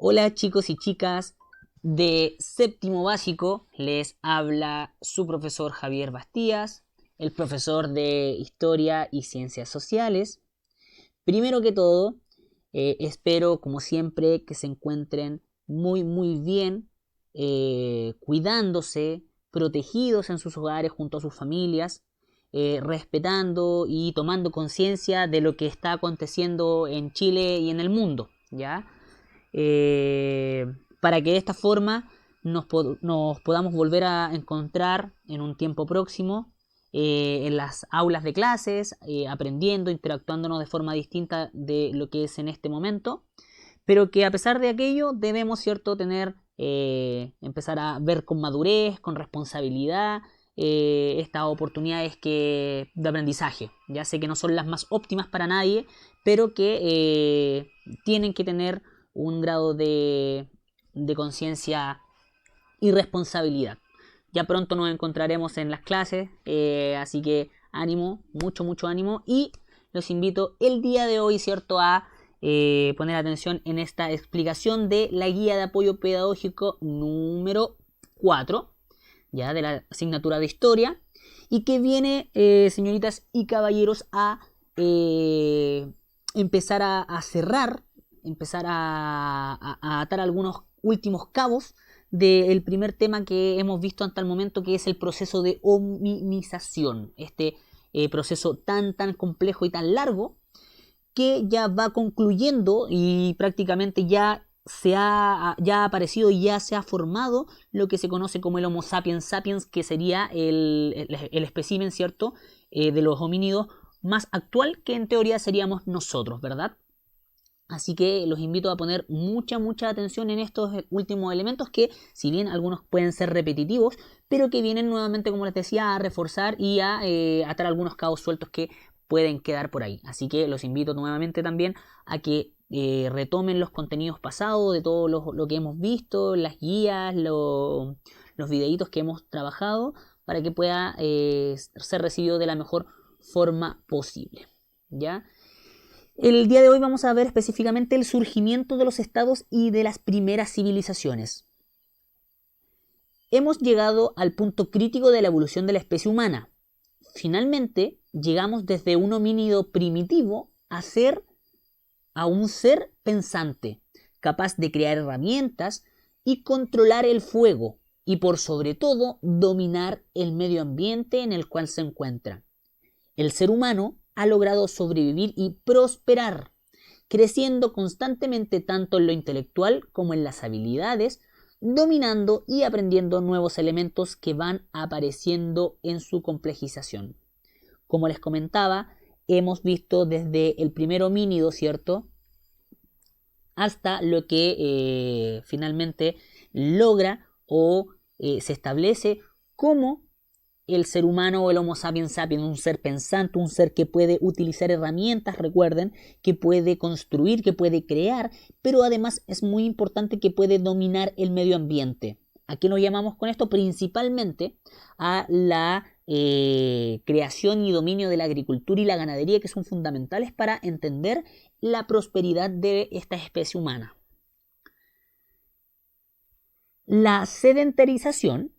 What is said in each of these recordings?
Hola chicos y chicas de séptimo básico, les habla su profesor Javier Bastías, el profesor de Historia y Ciencias Sociales. Primero que todo, espero como siempre que se encuentren muy bien, cuidándose, protegidos en sus hogares junto a sus familias, respetando y tomando conciencia de lo que está aconteciendo en Chile y en el mundo, ¿ya? eh, para que de esta forma nos podamos volver a encontrar en un tiempo próximo en las aulas de clases, aprendiendo, interactuándonos de forma distinta de lo que es en este momento, pero que a pesar de aquello debemos, ¿cierto?, empezar a ver con madurez, con responsabilidad, estas oportunidades de aprendizaje. Ya sé que no son las más óptimas para nadie, pero que tienen que tener un grado de conciencia y responsabilidad. Ya pronto nos encontraremos en las clases, así que ánimo, mucho ánimo, y los invito el día de hoy, ¿cierto?, a poner atención en esta explicación de la guía de apoyo pedagógico número 4, ya de la asignatura de historia, y que viene, señoritas y caballeros, a empezar a cerrar, empezar a atar algunos últimos cabos del primer tema que hemos visto hasta el momento, que es el proceso de hominización, este proceso tan complejo y tan largo, que ya va concluyendo y prácticamente ya ha aparecido y ya se ha formado lo que se conoce como el Homo sapiens sapiens, que sería el espécimen, ¿cierto?, de los homínidos más actual, que en teoría seríamos nosotros, ¿verdad? Así que los invito a poner mucha atención en estos últimos elementos que, si bien algunos pueden ser repetitivos, pero que vienen nuevamente, como les decía, a reforzar y a atar algunos cabos sueltos que pueden quedar por ahí. Así que los invito nuevamente también a que retomen los contenidos pasados de todo lo que hemos visto, las guías, los videitos que hemos trabajado, para que pueda ser recibido de la mejor forma posible, ¿ya? El día de hoy vamos a ver específicamente el surgimiento de los estados y de las primeras civilizaciones. Hemos llegado al punto crítico de la evolución de la especie humana. Finalmente, llegamos desde un homínido primitivo a un ser pensante, capaz de crear herramientas y controlar el fuego, y por sobre todo dominar el medio ambiente en el cual se encuentra. El ser humano ha logrado sobrevivir y prosperar, creciendo constantemente tanto en lo intelectual como en las habilidades, dominando y aprendiendo nuevos elementos que van apareciendo en su complejización. Como les comentaba, hemos visto desde el primer homínido, ¿cierto?, hasta lo que finalmente logra o se establece como el ser humano o el Homo sapiens sapiens, un ser pensante, un ser que puede utilizar herramientas, recuerden, que puede construir, que puede crear, pero además es muy importante que puede dominar el medio ambiente. ¿A qué nos llamamos con esto? Principalmente a la creación y dominio de la agricultura y la ganadería, que son fundamentales para entender la prosperidad de esta especie humana. La sedentarización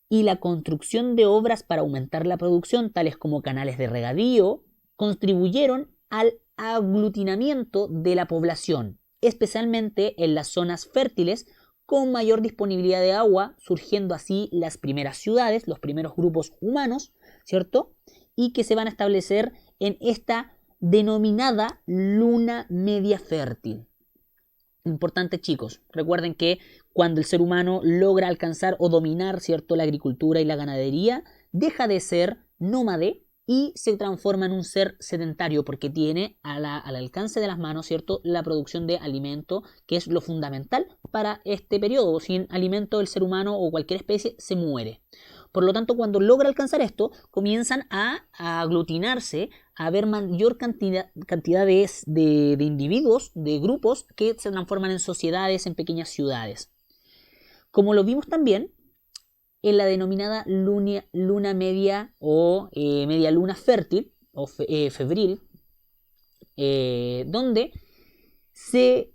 y la construcción de obras para aumentar la producción, tales como canales de regadío, contribuyeron al aglutinamiento de la población, especialmente en las zonas fértiles con mayor disponibilidad de agua, surgiendo así las primeras ciudades, los primeros grupos humanos, ¿cierto?, y que se van a establecer en esta denominada luna media fértil. Importante, chicos, recuerden que cuando el ser humano logra alcanzar o dominar, ¿cierto?, la agricultura y la ganadería, deja de ser nómade y se transforma en un ser sedentario, porque tiene al alcance de las manos, ¿cierto?, la producción de alimento, que es lo fundamental para este periodo. Sin alimento el ser humano o cualquier especie se muere. Por lo tanto, cuando logra alcanzar esto, comienzan a aglutinarse, a haber mayor cantidad de individuos, de grupos que se transforman en sociedades, en pequeñas ciudades. Como lo vimos también en la denominada luna media o media luna fértil o febril, donde se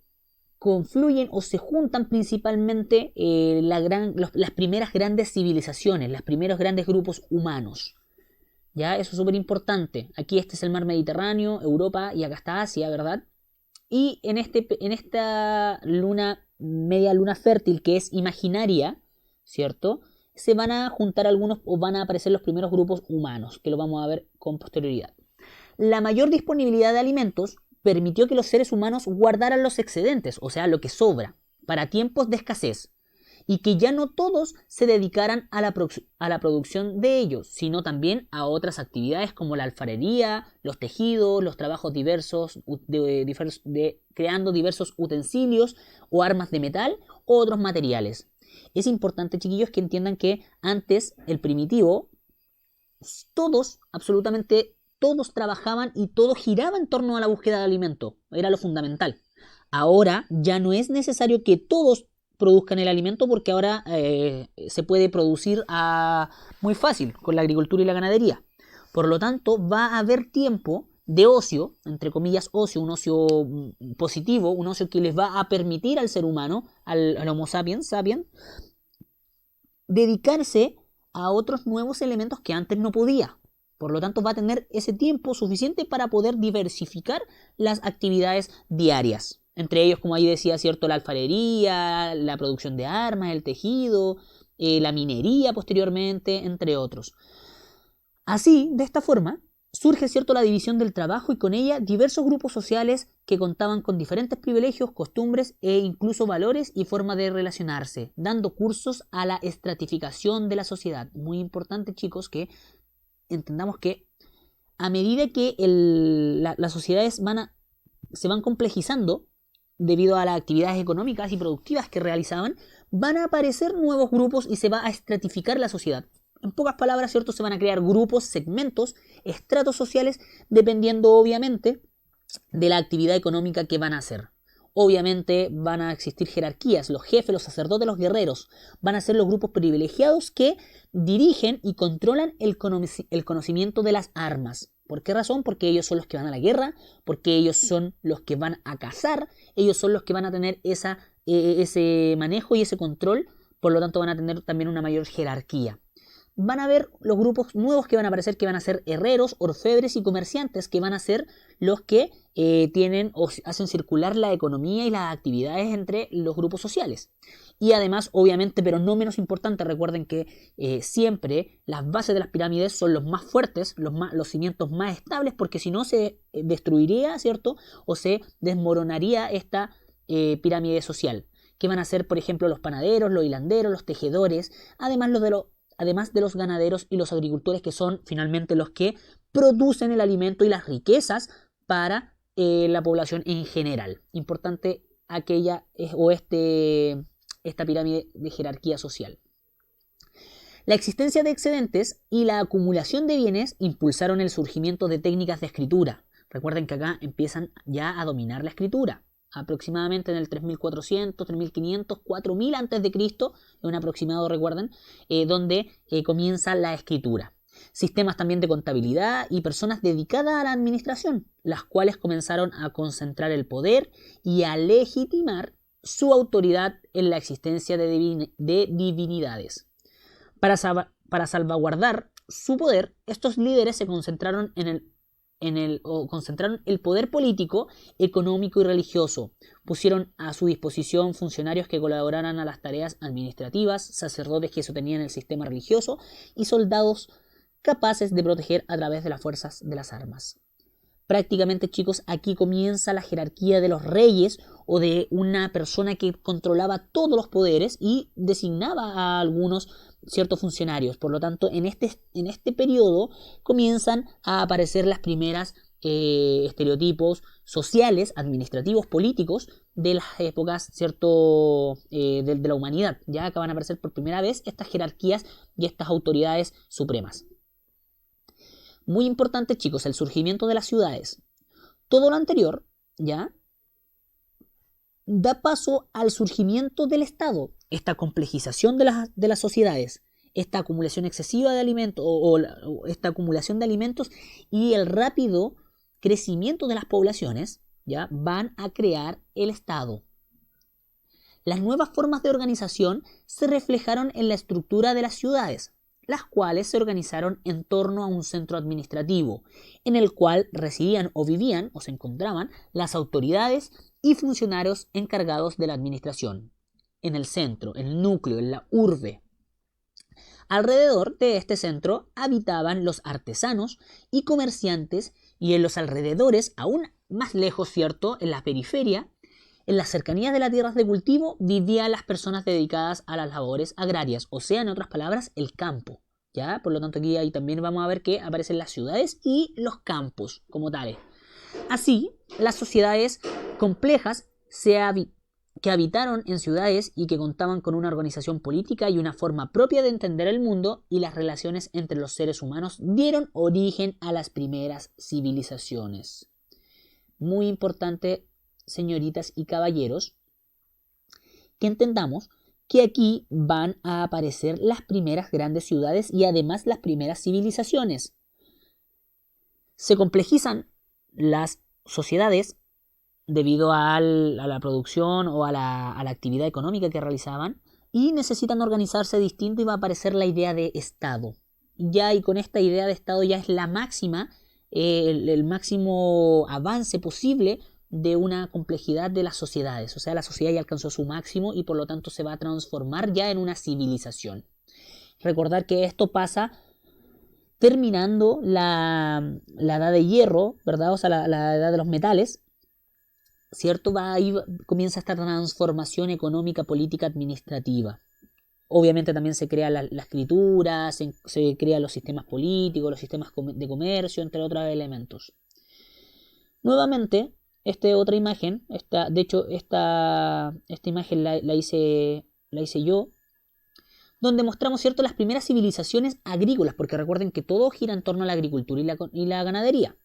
confluyen o se juntan principalmente las primeras grandes civilizaciones, los primeros grandes grupos humanos. ¿Ya? Eso es súper importante. Aquí este es el mar Mediterráneo, Europa, y acá está Asia, ¿verdad? Y en esta media luna fértil, que es imaginaria, ¿cierto? Se van a juntar algunos o van a aparecer los primeros grupos humanos, que lo vamos a ver con posterioridad. La mayor disponibilidad de alimentos permitió que los seres humanos guardaran los excedentes, o sea, lo que sobra, para tiempos de escasez, y que ya no todos se dedicaran a la producción de ellos, sino también a otras actividades como la alfarería, los tejidos, los trabajos diversos, creando diversos utensilios o armas de metal o otros materiales. Es importante, chiquillos, que entiendan que antes, el primitivo, todos, absolutamente todos trabajaban y todo giraba en torno a la búsqueda de alimento. Era lo fundamental. Ahora ya no es necesario que todos produzcan el alimento porque ahora se puede producir muy fácil con la agricultura y la ganadería. Por lo tanto, va a haber tiempo de ocio, entre comillas ocio, un ocio positivo, un ocio que les va a permitir al ser humano, al Homo sapiens, dedicarse a otros nuevos elementos que antes no podía. Por lo tanto, va a tener ese tiempo suficiente para poder diversificar las actividades diarias. Entre ellos, como ahí decía, ¿cierto? La alfarería, la producción de armas, el tejido, la minería posteriormente, entre otros. Así, de esta forma, surge, ¿cierto?, la división del trabajo y con ella diversos grupos sociales que contaban con diferentes privilegios, costumbres e incluso valores y formas de relacionarse, dando cursos a la estratificación de la sociedad. Muy importante, chicos, que entendamos que a medida que las sociedades se van complejizando debido a las actividades económicas y productivas que realizaban, van a aparecer nuevos grupos y se va a estratificar la sociedad. En pocas palabras, ¿cierto? Se van a crear grupos, segmentos, estratos sociales, dependiendo obviamente de la actividad económica que van a hacer. Obviamente van a existir jerarquías, los jefes, los sacerdotes, los guerreros. Van a ser los grupos privilegiados que dirigen y controlan el conocimiento de las armas. ¿Por qué razón? Porque ellos son los que van a la guerra, porque ellos son los que van a cazar, ellos son los que van a tener ese manejo y ese control, por lo tanto van a tener también una mayor jerarquía. Van a haber los grupos nuevos que van a aparecer, que van a ser herreros, orfebres y comerciantes, que van a ser los que tienen o hacen circular la economía y las actividades entre los grupos sociales. Y además, obviamente, pero no menos importante, recuerden que siempre las bases de las pirámides son los más fuertes, los cimientos más estables, porque si no se destruiría, ¿cierto? O se desmoronaría esta pirámide social. Que van a ser, por ejemplo, los panaderos, los hilanderos, los tejedores, además de los ganaderos y los agricultores, que son finalmente los que producen el alimento y las riquezas para la población en general. Importante esta pirámide de jerarquía social. La existencia de excedentes y la acumulación de bienes impulsaron el surgimiento de técnicas de escritura. Recuerden que acá empiezan ya a dominar la escritura. Aproximadamente en el 3400, 3500, 4000 a.C., un aproximado, recuerden, donde comienza la escritura. Sistemas también de contabilidad y personas dedicadas a la administración, las cuales comenzaron a concentrar el poder y a legitimar su autoridad en la existencia de divinidades. Para salvaguardar su poder, estos líderes se concentraron concentraron el poder político, económico y religioso. Pusieron a su disposición funcionarios que colaboraran a las tareas administrativas, sacerdotes que sostenían el sistema religioso y soldados capaces de proteger a través de las fuerzas de las armas. Prácticamente, chicos, aquí comienza la jerarquía de los reyes o de una persona que controlaba todos los poderes y designaba a algunos ciertos funcionarios. Por lo tanto, en este periodo comienzan a aparecer las primeras estereotipos sociales, administrativos, políticos de las épocas, ¿cierto? De la humanidad. Ya acaban a aparecer por primera vez estas jerarquías y estas autoridades supremas. Muy importante, chicos, el surgimiento de las ciudades. Todo lo anterior, ¿ya?, da paso al surgimiento del Estado, esta complejización de las sociedades, esta acumulación excesiva de alimentos o esta acumulación de alimentos y el rápido crecimiento de las poblaciones, ¿ya?, van a crear el Estado. Las nuevas formas de organización se reflejaron en la estructura de las ciudades, las cuales se organizaron en torno a un centro administrativo, en el cual residían o vivían o se encontraban las autoridades y funcionarios encargados de la administración. En el centro, el núcleo, en la urbe. Alrededor de este centro habitaban los artesanos y comerciantes, y en los alrededores, aún más lejos, ¿cierto?, en la periferia, en las cercanías de las tierras de cultivo, vivían las personas dedicadas a las labores agrarias, o sea, en otras palabras, el campo. ¿Ya? Por lo tanto, aquí ahí también vamos a ver que aparecen las ciudades y los campos como tales. Así, las sociedades complejas que habitaron en ciudades y que contaban con una organización política y una forma propia de entender el mundo y las relaciones entre los seres humanos dieron origen a las primeras civilizaciones. Muy importante, señoritas y caballeros, que entendamos que aquí van a aparecer las primeras grandes ciudades y además las primeras civilizaciones. Se complejizan las sociedades debido a la producción o a la actividad económica que realizaban y necesitan organizarse distinto y va a aparecer la idea de Estado. Ya y con esta idea de Estado ya es la máxima, el máximo avance posible de una complejidad de las sociedades. O sea, la sociedad ya alcanzó su máximo y por lo tanto se va a transformar ya en una civilización. Recordar que esto pasa terminando la edad de hierro, ¿verdad? O sea, la edad de los metales, ¿cierto? Ahí comienza esta transformación económica, política, administrativa. Obviamente también se crea la escritura, se crean los sistemas políticos, los sistemas de comercio, entre otros elementos. Nuevamente, esta otra imagen, de hecho esta imagen la hice yo, donde mostramos, ¿cierto?, las primeras civilizaciones agrícolas, porque recuerden que todo gira en torno a la agricultura y la ganadería.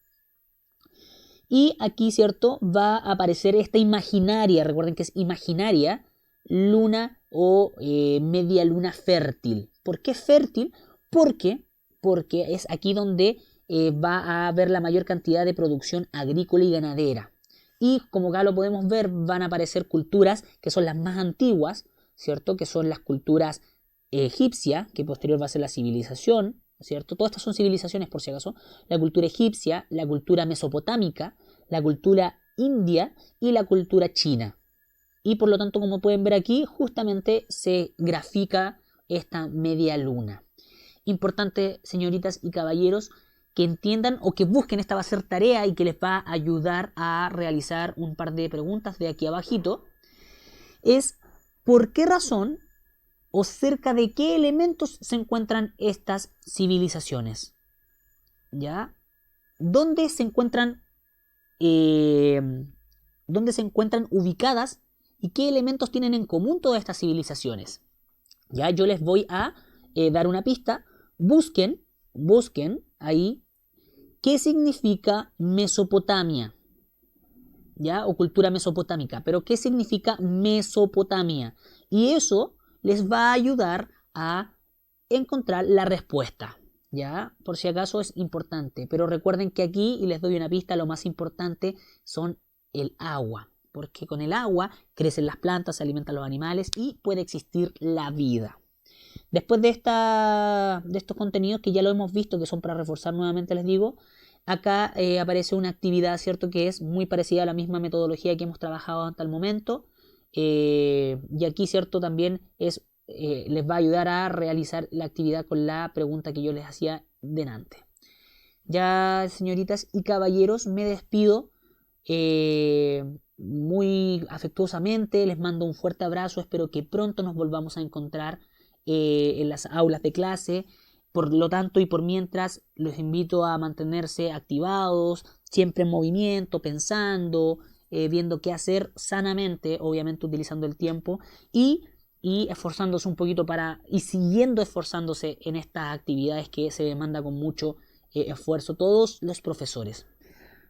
Y aquí, ¿cierto?, va a aparecer esta imaginaria, recuerden que es imaginaria, luna o media luna fértil. ¿Por qué fértil? Porque es aquí donde va a haber la mayor cantidad de producción agrícola y ganadera. Y como acá lo podemos ver, van a aparecer culturas que son las más antiguas, ¿cierto?, que son las culturas egipcia, que posterior va a ser la civilización, ¿cierto? Todas estas son civilizaciones, por si acaso. La cultura egipcia, la cultura mesopotámica, la cultura india y la cultura china. Y por lo tanto, como pueden ver aquí, justamente se grafica esta media luna. Importante, señoritas y caballeros, que entiendan o que busquen, esta va a ser tarea y que les va a ayudar a realizar un par de preguntas de aquí abajito, es ¿por qué razón o cerca de qué elementos se encuentran estas civilizaciones? ¿Ya? ¿Dónde se encuentran ubicadas y qué elementos tienen en común todas estas civilizaciones? Ya, yo les voy a dar una pista. Busquen ahí qué significa Mesopotamia, ¿ya? O cultura mesopotámica. Pero ¿qué significa Mesopotamia? Y eso les va a ayudar a encontrar la respuesta, ¿ya? Por si acaso es importante. Pero recuerden que aquí, y les doy una pista, lo más importante son el agua. Porque con el agua crecen las plantas, se alimentan los animales y puede existir la vida. Después de estos contenidos que ya lo hemos visto, que son para reforzar nuevamente, les digo, acá aparece una actividad, ¿cierto?, que es muy parecida a la misma metodología que hemos trabajado hasta el momento. Y aquí, ¿cierto?, también les va a ayudar a realizar la actividad con la pregunta que yo les hacía delante. Ya, señoritas y caballeros, me despido muy afectuosamente, les mando un fuerte abrazo, espero que pronto nos volvamos a encontrar en las aulas de clase. Por lo tanto y por mientras, los invito a mantenerse activados, siempre en movimiento, pensando, viendo qué hacer sanamente, obviamente utilizando el tiempo y esforzándose un poquito y siguiendo esforzándose en estas actividades que se demanda con mucho esfuerzo todos los profesores.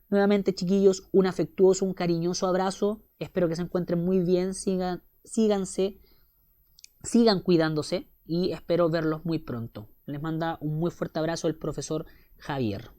Nuevamente, chiquillos, un afectuoso, un cariñoso abrazo. Espero que se encuentren muy bien, sigan cuidándose y espero verlos muy pronto. Les manda un muy fuerte abrazo el profesor Javier.